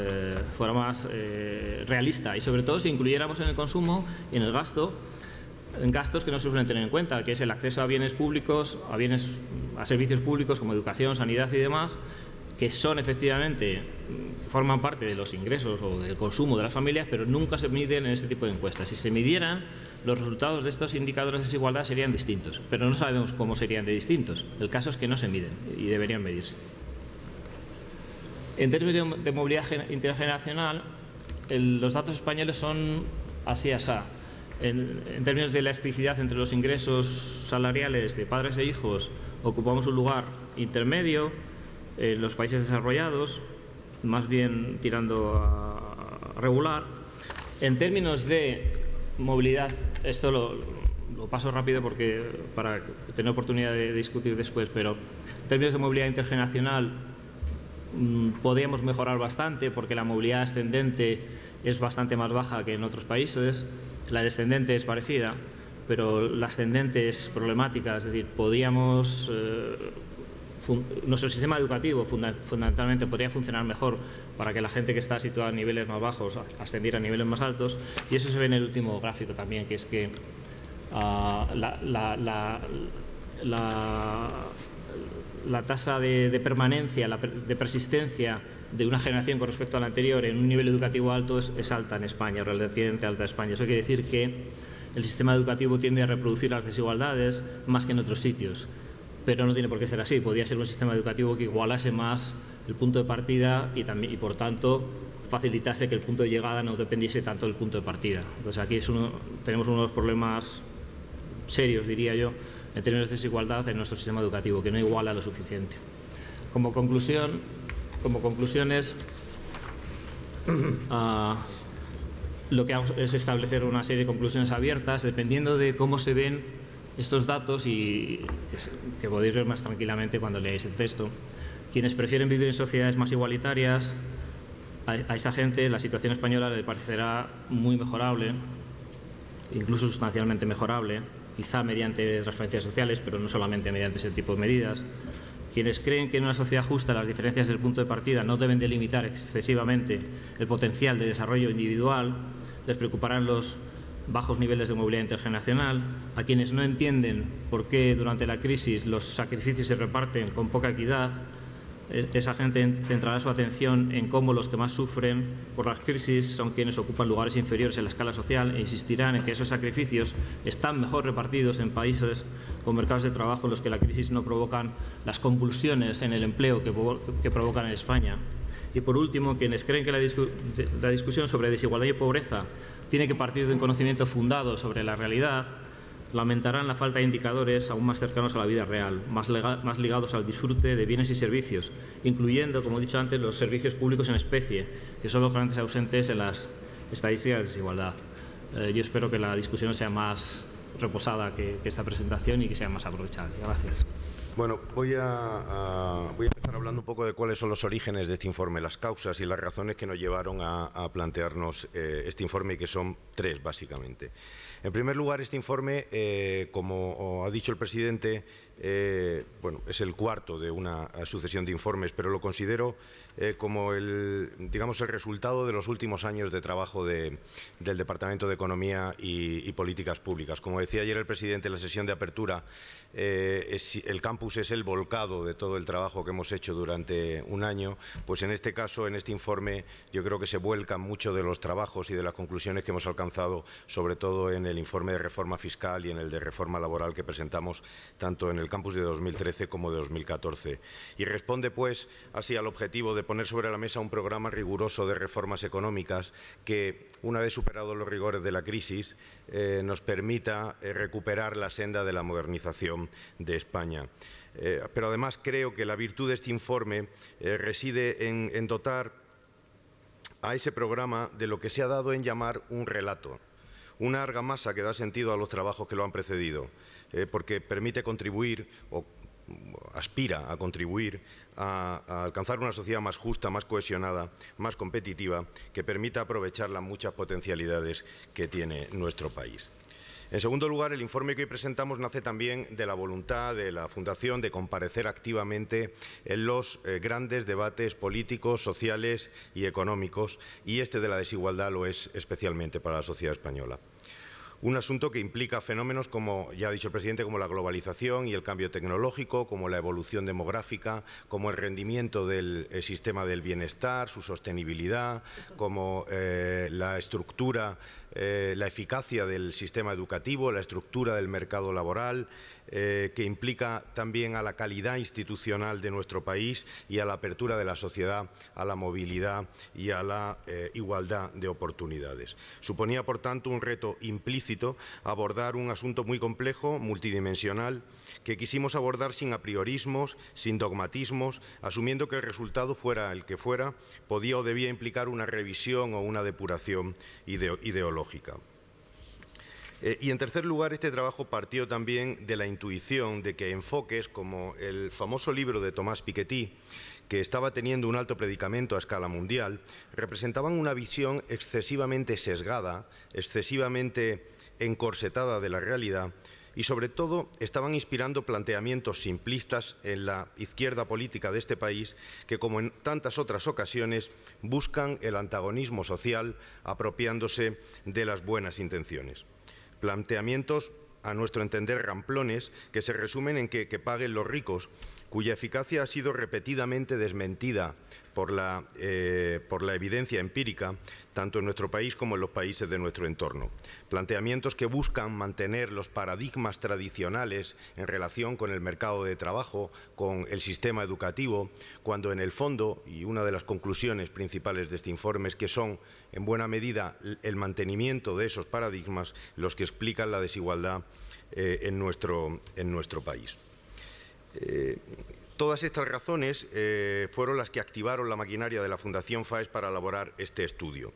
realista, y sobre todo si incluyéramos en el consumo y en el gasto, en gastos que no se suelen tener en cuenta, que es el acceso a bienes públicos, a servicios públicos como educación, sanidad y demás, que son efectivamente, forman parte de los ingresos o del consumo de las familias, pero nunca se miden en este tipo de encuestas. Si se midieran, los resultados de estos indicadores de desigualdad serían distintos, pero no sabemos cómo serían de distintos. El caso es que no se miden y deberían medirse. En términos de movilidad intergeneracional, los datos españoles son así. En términos de elasticidad entre los ingresos salariales de padres e hijos, ocupamos un lugar intermedio. Los países desarrollados, más bien tirando a regular. En términos de movilidad, esto lo paso rápido para tener oportunidad de discutir después, pero en términos de movilidad intergeneracional podríamos mejorar bastante, porque la movilidad ascendente es bastante más baja que en otros países. La descendente es parecida, pero la ascendente es problemática, es decir, podríamos... nuestro sistema educativo fundamentalmente podría funcionar mejor para que la gente que está situada a niveles más bajos ascendiera a niveles más altos, y eso se ve en el último gráfico también, que es que la tasa de permanencia, de persistencia de una generación con respecto a la anterior en un nivel educativo alto es alta en España, relativamente alta en España. Eso quiere decir que el sistema educativo tiende a reproducir las desigualdades más que en otros sitios. Pero no tiene por qué ser así. Podría ser un sistema educativo que igualase más el punto de partida y por tanto facilitase que el punto de llegada no dependiese tanto del punto de partida. Entonces aquí tenemos uno de los problemas serios, diría yo, en términos de desigualdad en nuestro sistema educativo, que no iguala lo suficiente. Como conclusiones, lo que hago es establecer una serie de conclusiones abiertas dependiendo de cómo se ven estos datos, y que podéis ver más tranquilamente cuando leáis el texto. Quienes prefieren vivir en sociedades más igualitarias, a esa gente la situación española le parecerá muy mejorable, incluso sustancialmente mejorable, quizá mediante transferencias sociales, pero no solamente mediante ese tipo de medidas. Quienes creen que en una sociedad justa las diferencias del punto de partida no deben delimitar excesivamente el potencial de desarrollo individual, les preocuparán los bajos niveles de movilidad intergeneracional. A quienes no entienden por qué durante la crisis los sacrificios se reparten con poca equidad, esa gente centrará su atención en cómo los que más sufren por las crisis son quienes ocupan lugares inferiores en la escala social e insistirán en que esos sacrificios están mejor repartidos en países con mercados de trabajo en los que la crisis no provocan las convulsiones en el empleo que provocan en España. Y por último, quienes creen que la discusión sobre desigualdad y pobreza tiene que partir de un conocimiento fundado sobre la realidad, lamentarán la falta de indicadores aún más cercanos a la vida real, más ligados al disfrute de bienes y servicios, incluyendo, como he dicho antes, los servicios públicos en especie, que son los grandes ausentes en las estadísticas de desigualdad. Yo espero que la discusión sea más reposada que esta presentación y que sea más aprovechable. Gracias. Bueno, voy a empezar hablando un poco de cuáles son los orígenes de este informe, las causas y las razones que nos llevaron a plantearnos este informe, que son tres, básicamente. En primer lugar, este informe, como ha dicho el presidente, bueno, es el cuarto de una sucesión de informes, pero lo considero como el resultado de los últimos años de trabajo del Departamento de Economía y Políticas Públicas. Como decía ayer el presidente en la sesión de apertura, el campus es el volcado de todo el trabajo que hemos hecho durante un año. Pues en este caso, en este informe, yo creo que se vuelcan muchos de los trabajos y de las conclusiones que hemos alcanzado, sobre todo en el informe de reforma fiscal y en el de reforma laboral que presentamos tanto en el campus de 2013 como de 2014. Y responde, pues, así al objetivo de poner sobre la mesa un programa riguroso de reformas económicas que, una vez superados los rigores de la crisis, nos permita recuperar la senda de la modernización de España. Pero además creo que la virtud de este informe reside en dotar a ese programa de lo que se ha dado en llamar un relato, una argamasa que da sentido a los trabajos que lo han precedido, porque permite contribuir o aspira a contribuir a alcanzar una sociedad más justa, más cohesionada, más competitiva, que permita aprovechar las muchas potencialidades que tiene nuestro país. En segundo lugar, el informe que hoy presentamos nace también de la voluntad de la Fundación de comparecer activamente en los grandes debates políticos, sociales y económicos, y este de la desigualdad lo es especialmente para la sociedad española. Un asunto que implica fenómenos, como ya ha dicho el presidente, como la globalización y el cambio tecnológico, como la evolución demográfica, como el rendimiento del sistema del bienestar, su sostenibilidad, como la estructura, la eficacia del sistema educativo, la estructura del mercado laboral, que implica también a la calidad institucional de nuestro país y a la apertura de la sociedad a la movilidad y a la igualdad de oportunidades. Suponía, por tanto, un reto implícito abordar un asunto muy complejo, multidimensional, que quisimos abordar sin apriorismos, sin dogmatismos, asumiendo que el resultado, fuera el que fuera, podía o debía implicar una revisión o una depuración ideológica. Y en tercer lugar, este trabajo partió también de la intuición de que enfoques como el famoso libro de Thomas Piketty, que estaba teniendo un alto predicamento a escala mundial, representaban una visión excesivamente sesgada, excesivamente encorsetada de la realidad, y sobre todo estaban inspirando planteamientos simplistas en la izquierda política de este país que, como en tantas otras ocasiones, buscan el antagonismo social apropiándose de las buenas intenciones. Planteamientos, a nuestro entender, ramplones, que se resumen en que paguen los ricos, cuya eficacia ha sido repetidamente desmentida por la evidencia empírica, tanto en nuestro país como en los países de nuestro entorno. Planteamientos que buscan mantener los paradigmas tradicionales en relación con el mercado de trabajo, con el sistema educativo, cuando en el fondo, y una de las conclusiones principales de este informe es que son, en buena medida, el mantenimiento de esos paradigmas los que explican la desigualdad en nuestro país. Todas estas razones fueron las que activaron la maquinaria de la Fundación FAES para elaborar este estudio.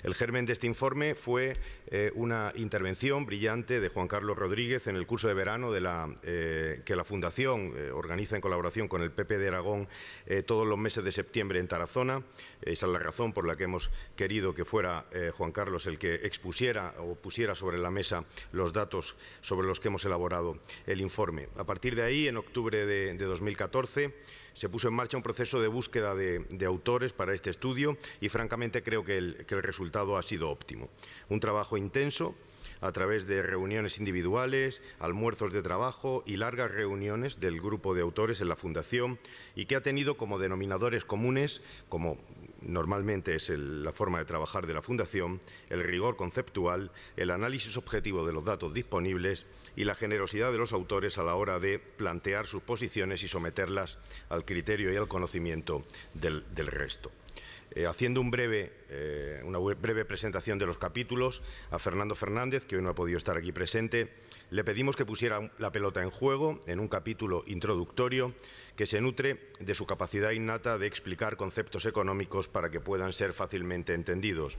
El germen de este informe fue una intervención brillante de Juan Carlos Rodríguez en el curso de verano que la Fundación organiza en colaboración con el PP de Aragón todos los meses de septiembre en Tarazona. Esa es la razón por la que hemos querido que fuera Juan Carlos el que expusiera o pusiera sobre la mesa los datos sobre los que hemos elaborado el informe. A partir de ahí, en octubre de 2014, se puso en marcha un proceso de búsqueda de autores para este estudio y, francamente, creo que el resultado ha sido óptimo. Un trabajo intenso, a través de reuniones individuales, almuerzos de trabajo y largas reuniones del grupo de autores en la Fundación, y que ha tenido como denominadores comunes, como normalmente es la forma de trabajar de la Fundación, el rigor conceptual, el análisis objetivo de los datos disponibles y la generosidad de los autores a la hora de plantear sus posiciones y someterlas al criterio y al conocimiento del resto. Haciendo una breve presentación de los capítulos, a Fernando Fernández, que hoy no ha podido estar aquí presente, le pedimos que pusiera la pelota en juego en un capítulo introductorio que se nutre de su capacidad innata de explicar conceptos económicos para que puedan ser fácilmente entendidos.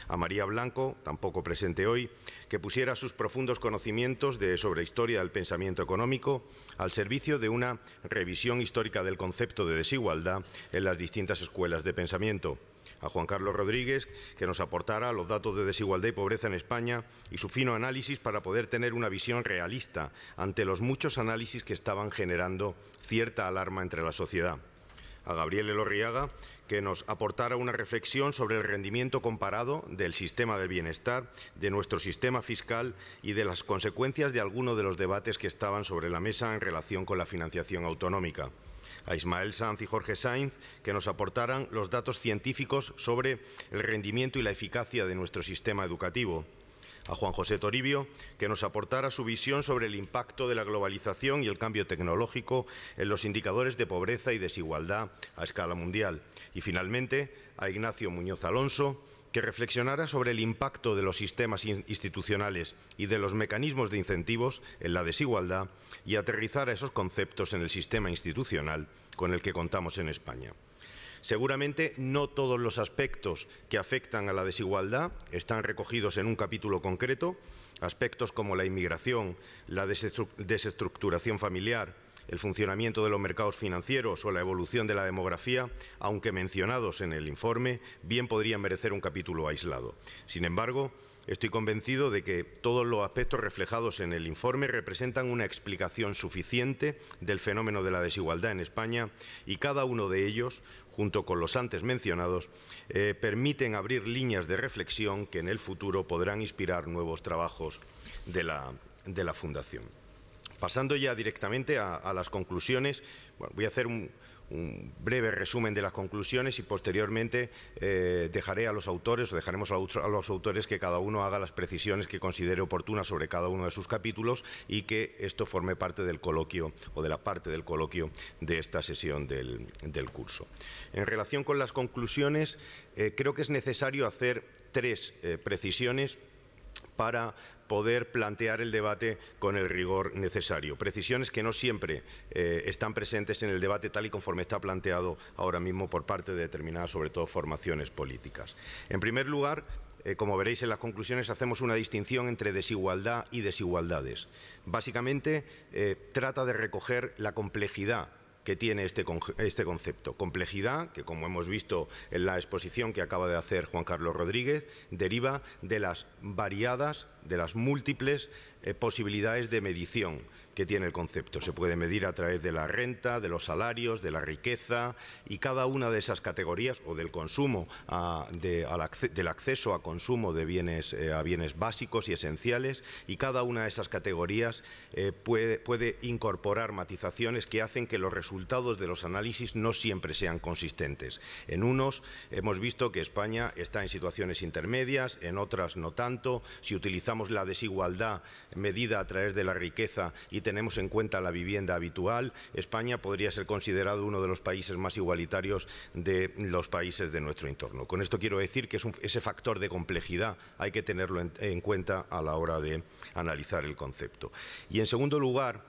A María Blanco, tampoco presente hoy, que pusiera sus profundos conocimientos sobre historia del pensamiento económico al servicio de una revisión histórica del concepto de desigualdad en las distintas escuelas de pensamiento. A Juan Carlos Rodríguez, que nos aportara los datos de desigualdad y pobreza en España y su fino análisis para poder tener una visión realista ante los muchos análisis que estaban generando cierta alarma entre la sociedad. A Gabriel Elorriaga, que nos aportara una reflexión sobre el rendimiento comparado del sistema del bienestar, de nuestro sistema fiscal y de las consecuencias de algunos de los debates que estaban sobre la mesa en relación con la financiación autonómica. A Ismael Sanz y Jorge Sainz, que nos aportaran los datos científicos sobre el rendimiento y la eficacia de nuestro sistema educativo. A Juan José Toribio, que nos aportara su visión sobre el impacto de la globalización y el cambio tecnológico en los indicadores de pobreza y desigualdad a escala mundial. Y finalmente, a Ignacio Muñoz Alonso, que reflexionara sobre el impacto de los sistemas institucionales y de los mecanismos de incentivos en la desigualdad y aterrizara esos conceptos en el sistema institucional con el que contamos en España. Seguramente no todos los aspectos que afectan a la desigualdad están recogidos en un capítulo concreto, aspectos como la inmigración, la desestructuración familiar, el funcionamiento de los mercados financieros o la evolución de la demografía, aunque mencionados en el informe, bien podrían merecer un capítulo aislado. Sin embargo, estoy convencido de que todos los aspectos reflejados en el informe representan una explicación suficiente del fenómeno de la desigualdad en España y cada uno de ellos, junto con los antes mencionados, permiten abrir líneas de reflexión que en el futuro podrán inspirar nuevos trabajos de la Fundación. Pasando ya directamente a las conclusiones, bueno, voy a hacer un breve resumen de las conclusiones y posteriormente dejaremos a los autores que cada uno haga las precisiones que considere oportunas sobre cada uno de sus capítulos y que esto forme parte del coloquio o de la parte del coloquio de esta sesión del curso. En relación con las conclusiones, creo que es necesario hacer tres precisiones para poder plantear el debate con el rigor necesario. Precisiones que no siempre están presentes en el debate tal y conforme está planteado ahora mismo por parte de determinadas, sobre todo, formaciones políticas. En primer lugar, como veréis en las conclusiones, hacemos una distinción entre desigualdad y desigualdades. Básicamente, trata de recoger la complejidad que tiene este concepto. Complejidad que, como hemos visto en la exposición que acaba de hacer Juan Carlos Rodríguez, deriva de las variadas, de las múltiples posibilidades de medición que tiene el concepto. Se puede medir a través de la renta, de los salarios, de la riqueza, y cada una de esas categorías, o del consumo, del acceso a consumo de bienes, a bienes básicos y esenciales, y cada una de esas categorías puede incorporar matizaciones que hacen que los resultados de los análisis no siempre sean consistentes. En unos hemos visto que España está en situaciones intermedias, en otras no tanto. Si utilizamos la desigualdad medida a través de la riqueza y tenemos en cuenta la vivienda habitual, España podría ser considerado uno de los países más igualitarios de los países de nuestro entorno. Con esto quiero decir que ese factor de complejidad hay que tenerlo en cuenta a la hora de analizar el concepto. Y en segundo lugar,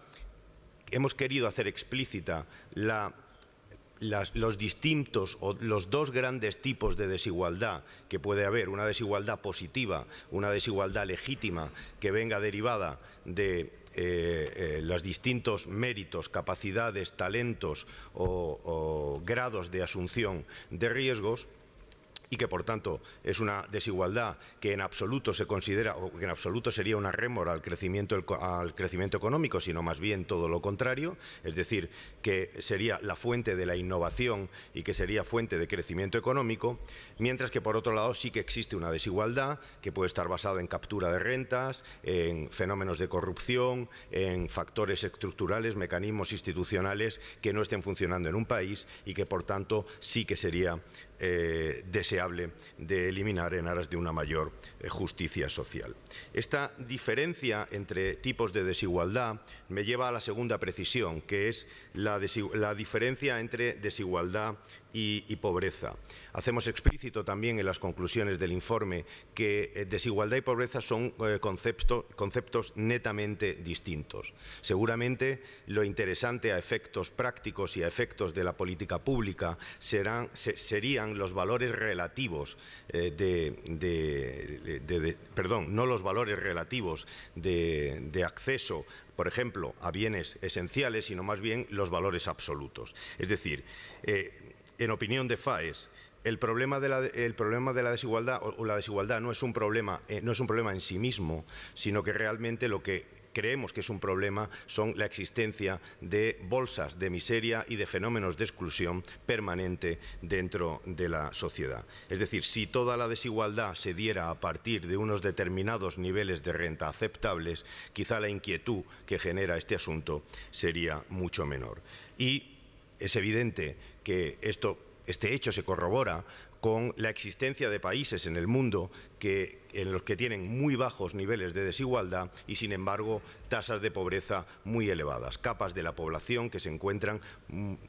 hemos querido hacer explícita los distintos o los dos grandes tipos de desigualdad que puede haber: una desigualdad positiva, una desigualdad legítima que venga derivada de los distintos méritos, capacidades, talentos o grados de asunción de riesgos, y que por tanto es una desigualdad que en absoluto se considera o que en absoluto sería una rémora al crecimiento económico, sino más bien todo lo contrario, es decir, que sería la fuente de la innovación y que sería fuente de crecimiento económico, mientras que por otro lado sí que existe una desigualdad que puede estar basada en captura de rentas, en fenómenos de corrupción, en factores estructurales, mecanismos institucionales que no estén funcionando en un país y que por tanto sí que sería deseable de eliminar en aras de una mayor justicia social. Esta diferencia entre tipos de desigualdad me lleva a la segunda precisión, que es la diferencia entre desigualdad y pobreza. Hacemos explícito también en las conclusiones del informe que desigualdad y pobreza son conceptos netamente distintos. Seguramente lo interesante a efectos prácticos y a efectos de la política pública serían los valores relativos no los valores relativos de acceso, por ejemplo, a bienes esenciales, sino más bien los valores absolutos. Es decir, en opinión de FAES, el problema de la desigualdad o la desigualdad no es un problema en sí mismo, sino que realmente lo que creemos que es un problema son la existencia de bolsas de miseria y de fenómenos de exclusión permanente dentro de la sociedad. Es decir, si toda la desigualdad se diera a partir de unos determinados niveles de renta aceptables, quizá la inquietud que genera este asunto sería mucho menor. Y es evidente que este hecho se corrobora con la existencia de países en el mundo en los que tienen muy bajos niveles de desigualdad y, sin embargo, tasas de pobreza muy elevadas, capas de la población que se encuentran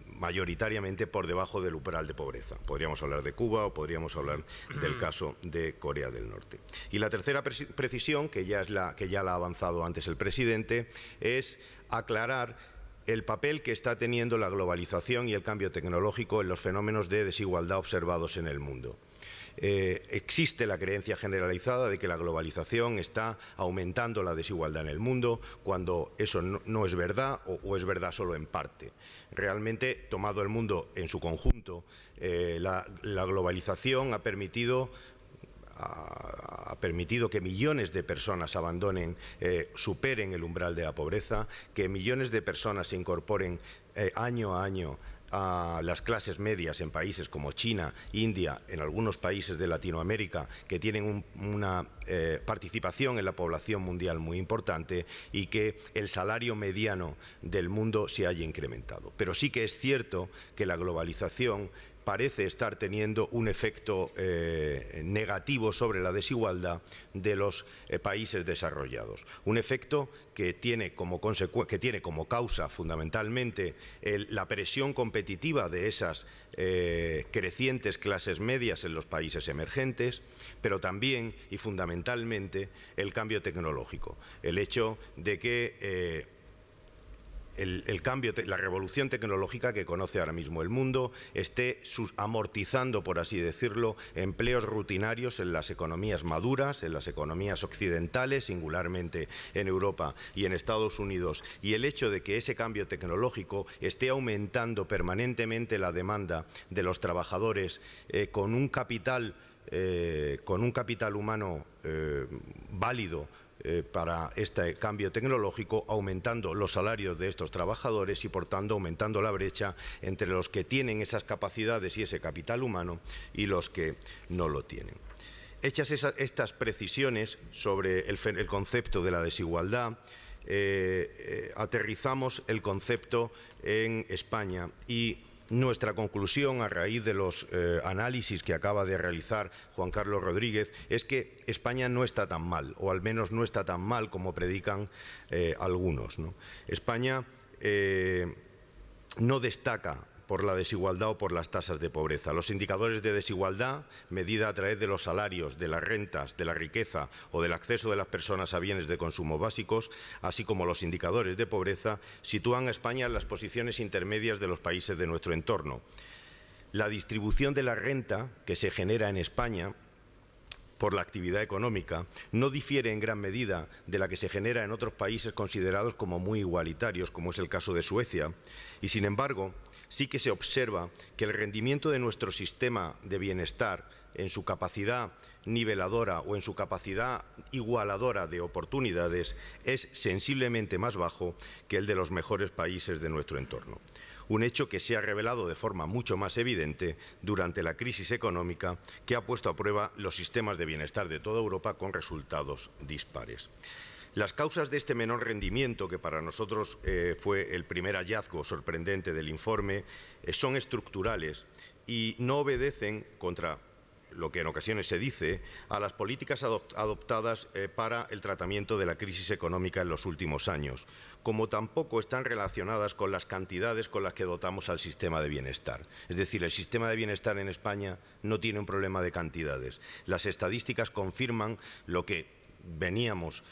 mayoritariamente por debajo del umbral de pobreza. Podríamos hablar de Cuba o podríamos hablar del caso de Corea del Norte. Y la tercera precisión, que ya la ha avanzado antes el presidente, es aclarar el papel que está teniendo la globalización y el cambio tecnológico en los fenómenos de desigualdad observados en el mundo. Existe la creencia generalizada de que la globalización está aumentando la desigualdad en el mundo, cuando eso no es verdad o es verdad solo en parte. Realmente, tomado el mundo en su conjunto, la globalización ha permitido que millones de personas superen el umbral de la pobreza, que millones de personas se incorporen año a año a las clases medias en países como China, India, en algunos países de Latinoamérica que tienen una participación en la población mundial muy importante, y que el salario mediano del mundo se haya incrementado. Pero sí que es cierto que la globalización parece estar teniendo un efecto negativo sobre la desigualdad de los países desarrollados. Un efecto que tiene como causa fundamentalmente la presión competitiva de esas crecientes clases medias en los países emergentes, pero también y fundamentalmente el cambio tecnológico. El hecho de que la revolución tecnológica que conoce ahora mismo el mundo esté amortizando, por así decirlo, empleos rutinarios en las economías maduras, en las economías occidentales, singularmente en Europa y en Estados Unidos, y el hecho de que ese cambio tecnológico esté aumentando permanentemente la demanda de los trabajadores con un capital humano válido para este cambio tecnológico, aumentando los salarios de estos trabajadores y, por tanto, aumentando la brecha entre los que tienen esas capacidades y ese capital humano y los que no lo tienen. Hechas estas precisiones sobre el concepto de la desigualdad, aterrizamos el concepto en España, y nuestra conclusión, a raíz de los análisis que acaba de realizar Juan Carlos Rodríguez, es que España no está tan mal, o al menos no está tan mal como predican algunos, ¿no? España no destaca por la desigualdad o por las tasas de pobreza. Los indicadores de desigualdad, medida a través de los salarios, de las rentas, de la riqueza o del acceso de las personas a bienes de consumo básicos, así como los indicadores de pobreza, sitúan a España en las posiciones intermedias de los países de nuestro entorno. La distribución de la renta que se genera en España por la actividad económica no difiere en gran medida de la que se genera en otros países considerados como muy igualitarios, como es el caso de Suecia, y sin embargo sí que se observa que el rendimiento de nuestro sistema de bienestar en su capacidad niveladora o en su capacidad igualadora de oportunidades es sensiblemente más bajo que el de los mejores países de nuestro entorno. Un hecho que se ha revelado de forma mucho más evidente durante la crisis económica que ha puesto a prueba los sistemas de bienestar de toda Europa con resultados dispares. Las causas de este menor rendimiento, que para nosotros fue el primer hallazgo sorprendente del informe, son estructurales y no obedecen, contra lo que en ocasiones se dice, a las políticas adoptadas para el tratamiento de la crisis económica en los últimos años, como tampoco están relacionadas con las cantidades con las que dotamos al sistema de bienestar. Es decir, el sistema de bienestar en España no tiene un problema de cantidades. Las estadísticas confirman lo que veníamos,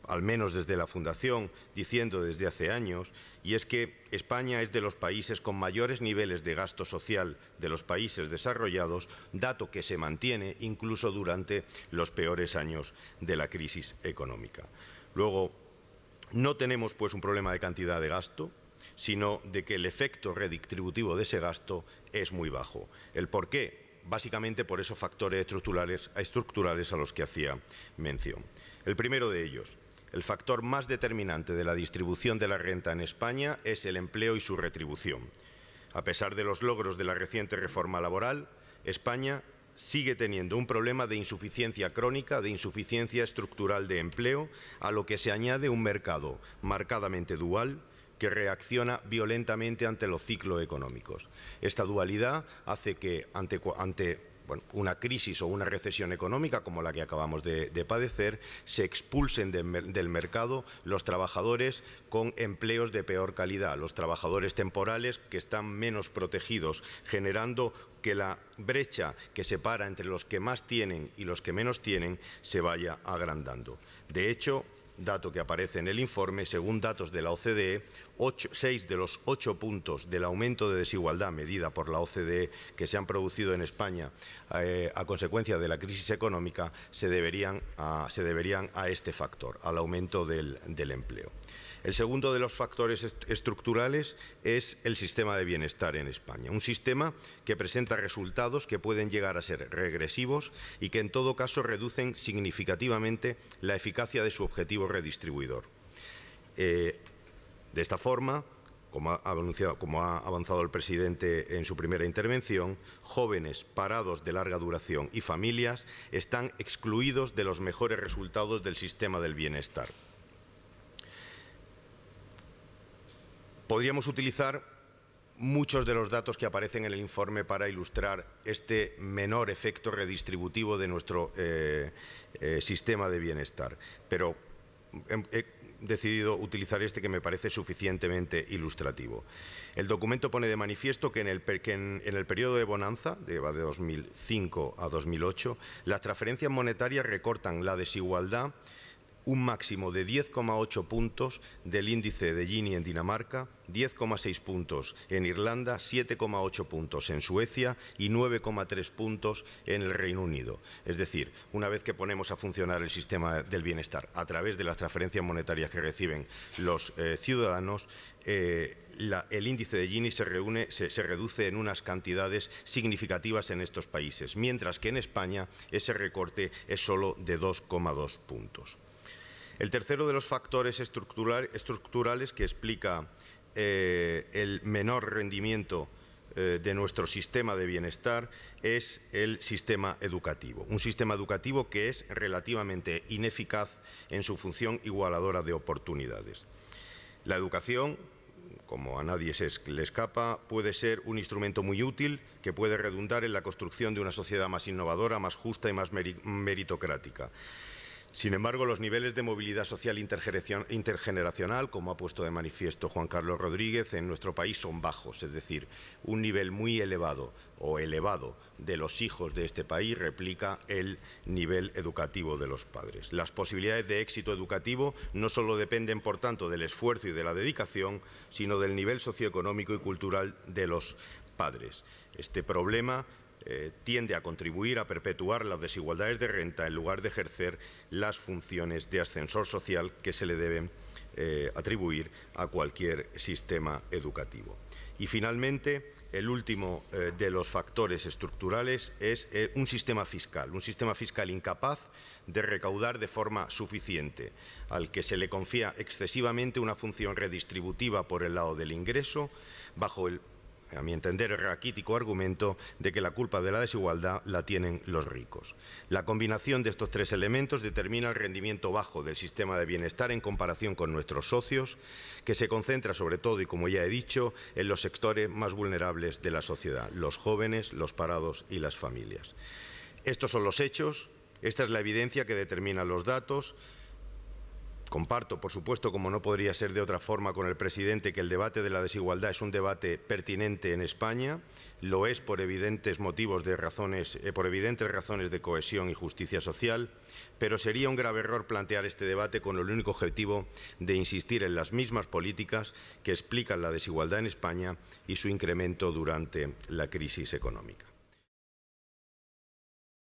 al menos desde la Fundación, diciendo desde hace años, y es que España es de los países con mayores niveles de gasto social de los países desarrollados, dato que se mantiene incluso durante los peores años de la crisis económica. Luego, no tenemos pues un problema de cantidad de gasto, sino de que el efecto redistributivo de ese gasto es muy bajo. ¿El por qué? Básicamente por esos factores estructurales a los que hacía mención. El primero de ellos, el factor más determinante de la distribución de la renta en España es el empleo y su retribución. A pesar de los logros de la reciente reforma laboral, España sigue teniendo un problema de insuficiencia crónica, de insuficiencia estructural de empleo, a lo que se añade un mercado marcadamente dual, que reacciona violentamente ante los ciclos económicos. Esta dualidad hace que ante una crisis o una recesión económica como la que acabamos de padecer, se expulsen del mercado los trabajadores con empleos de peor calidad, los trabajadores temporales que están menos protegidos, generando que la brecha que separa entre los que más tienen y los que menos tienen se vaya agrandando. De hecho, dato que aparece en el informe, según datos de la OCDE, 6 de los 8 puntos del aumento de desigualdad medida por la OCDE que se han producido en España a consecuencia de la crisis económica se deberían a este factor, al aumento del empleo. El segundo de los factores estructurales es el sistema de bienestar en España, un sistema que presenta resultados que pueden llegar a ser regresivos y que en todo caso reducen significativamente la eficacia de su objetivo redistribuidor. De esta forma, como ha avanzado el presidente en su primera intervención, jóvenes, parados de larga duración y familias están excluidos de los mejores resultados del sistema del bienestar. Podríamos utilizar muchos de los datos que aparecen en el informe para ilustrar este menor efecto redistributivo de nuestro sistema de bienestar, pero he decidido utilizar este que me parece suficientemente ilustrativo. El documento pone de manifiesto que en el periodo de bonanza, de 2005 a 2008, las transferencias monetarias recortan la desigualdad un máximo de 10,8 puntos del índice de Gini en Dinamarca, 10,6 puntos en Irlanda, 7,8 puntos en Suecia y 9,3 puntos en el Reino Unido. Es decir, una vez que ponemos a funcionar el sistema del bienestar a través de las transferencias monetarias que reciben los ciudadanos, el índice de Gini se reduce en unas cantidades significativas en estos países, mientras que en España ese recorte es solo de 2,2 puntos. El tercero de los factores estructurales que explica el menor rendimiento de nuestro sistema de bienestar es el sistema educativo. Un sistema educativo que es relativamente ineficaz en su función igualadora de oportunidades. La educación, como a nadie le escapa, puede ser un instrumento muy útil que puede redundar en la construcción de una sociedad más innovadora, más justa y más meritocrática. Sin embargo, los niveles de movilidad social intergeneracional, como ha puesto de manifiesto Juan Carlos Rodríguez, en nuestro país son bajos, es decir, un nivel muy elevado o elevado de los hijos de este país replica el nivel educativo de los padres. Las posibilidades de éxito educativo no solo dependen, por tanto, del esfuerzo y de la dedicación, sino del nivel socioeconómico y cultural de los padres. Este problema tiende a contribuir a perpetuar las desigualdades de renta en lugar de ejercer las funciones de ascensor social que se le deben atribuir a cualquier sistema educativo. Y finalmente, el último de los factores estructurales es un sistema fiscal incapaz de recaudar de forma suficiente, al que se le confía excesivamente una función redistributiva por el lado del ingreso, bajo el, a mi entender, el raquítico argumento de que la culpa de la desigualdad la tienen los ricos. La combinación de estos tres elementos determina el rendimiento bajo del sistema de bienestar en comparación con nuestros socios, que se concentra sobre todo, y como ya he dicho, en los sectores más vulnerables de la sociedad, los jóvenes, los parados y las familias. Estos son los hechos, esta es la evidencia que determina los datos. Comparto, por supuesto, como no podría ser de otra forma, con el presidente que el debate de la desigualdad es un debate pertinente en España, lo es por evidentes motivos de razones, por evidentes razones de cohesión y justicia social, pero sería un grave error plantear este debate con el único objetivo de insistir en las mismas políticas que explican la desigualdad en España y su incremento durante la crisis económica.